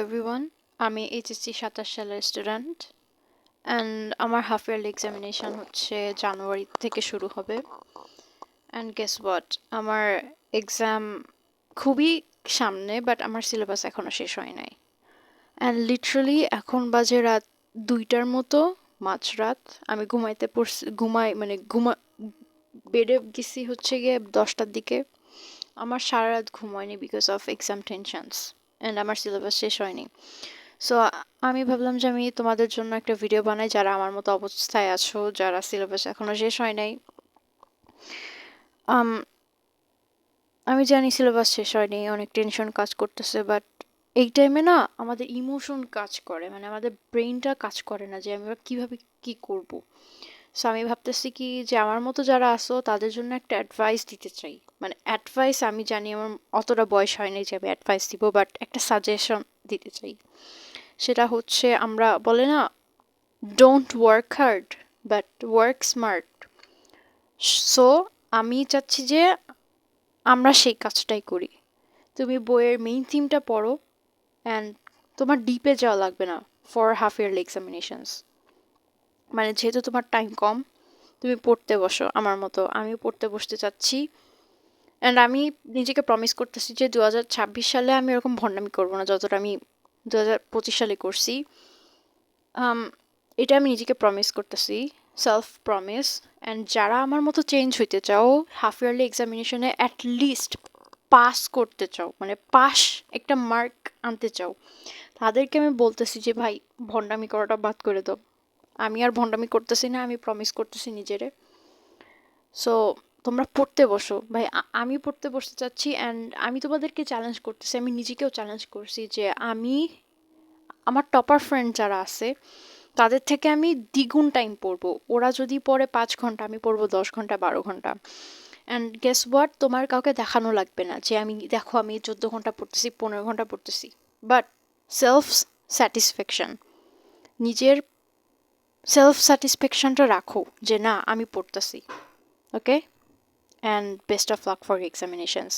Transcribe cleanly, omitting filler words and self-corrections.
Everyone, আমি HSC ২৭ সালের student and আমার হাফ ইয়ারলি এক্সামিনেশন হচ্ছে জানুয়ারি থেকে শুরু হবে। অ্যান্ড গেস হোয়াট, আমার এক্সাম খুবই সামনে, বাট আমার সিলেবাস এখনও শেষ হয় নাই। অ্যান্ড লিটারালি এখন বাজে রাত 2টার মতো, মাঝরাত। আমি ঘুমাইতে পড়ছি, বেডে গেছি হচ্ছে গিয়ে 10টার দিকে। আমার সারা রাত ঘুম হয়নি because of exam tensions and আমার সিলেবাস শেষ হয়নি। সো আমি ভাবলাম যে আমি তোমাদের জন্য একটা ভিডিও বানাই, যারা আমার মতো অবস্থায় আছো, যারা সিলেবাস এখনো শেষ হয় নাই। আম, আমি জানি সিলেবাস শেষ হয়নি, অনেক টেনশন কাজ করতেছে, বাট এই টাইমে না আমাদের ইমোশন কাজ করে, মানে আমাদের ব্রেইনটা কাজ করে না যে আমরা কিভাবে কি করব। সো আমি ভাবতেছি কি যে আমার মতো যারা আসো তাদের জন্য একটা অ্যাডভাইস দিতে চাই। মানে অ্যাডভাইস, আমি জানি আমার অতটা বয়স হয়নি যে আমি অ্যাডভাইস দিব, বাট একটা সাজেশন দিতে চাই। সেটা হচ্ছে, আমরা বলে না, don't work hard but work smart. So আমি চাচ্ছি যে আমরা সেই কাজটাই করি। তুমি বইয়ের মেইন থিমটা পড়ো অ্যান্ড তোমার ডিপে যাওয়া লাগবে না ফর হাফ ইয়ারলি এক্সামিনেশনস। মানে যেহেতু তোমার টাইম কম, তুমি পড়তে বসো আমার মতো। আমিও পড়তে বসতে চাচ্ছি অ্যান্ড আমি নিজেকে প্রমিস করতেছি যে 2026 সালে আমি এরকম ভণ্ডামি করবো না যতটা আমি 2025 সালে করছি। এটা আমি নিজেকে প্রমিস করতেছি, সেলফ প্রমিস। অ্যান্ড যারা আমার মতো চেঞ্জ হইতে চাও, হাফ ইয়ারলি এক্সামিনেশনে অ্যাটলিস্ট পাস করতে চাও, মানে পাস একটা মার্ক আনতে চাও, তাদেরকে আমি বলতেছি যে ভাই, ভণ্ডামি করাটা বাদ করে দাও। আমি আর ভণ্ডামি করতেছি না, আমি প্রমিস করতেছি নিজেরে। সো তোমরা পড়তে বসো ভাই। আমি পড়তে বসতে চাচ্ছি অ্যান্ড আমি তোমাদেরকে চ্যালেঞ্জ করতেছি, আমি নিজেকেও চ্যালেঞ্জ করছি যে আমি আমার টপার ফ্রেন্ড যারা আছে তাদের থেকে আমি দ্বিগুণ টাইম পড়বো। ওরা যদি পড়ে 5 ঘন্টা, আমি পড়বো 10 ঘন্টা 12 ঘন্টা। অ্যান্ড গেস হোয়াট, তোমার কাউকে দেখানো লাগবে না যে আমি, দেখো আমি 14 ঘন্টা পড়তেছি, 15 ঘন্টা পড়তেছি। বাট সেলফ স্যাটিসফ্যাকশন, নিজের সেলফ স্যাটিসফ্যাকশনটা রাখো যে না, আমি পড়তেছি। Okay, and best of luck for examinations.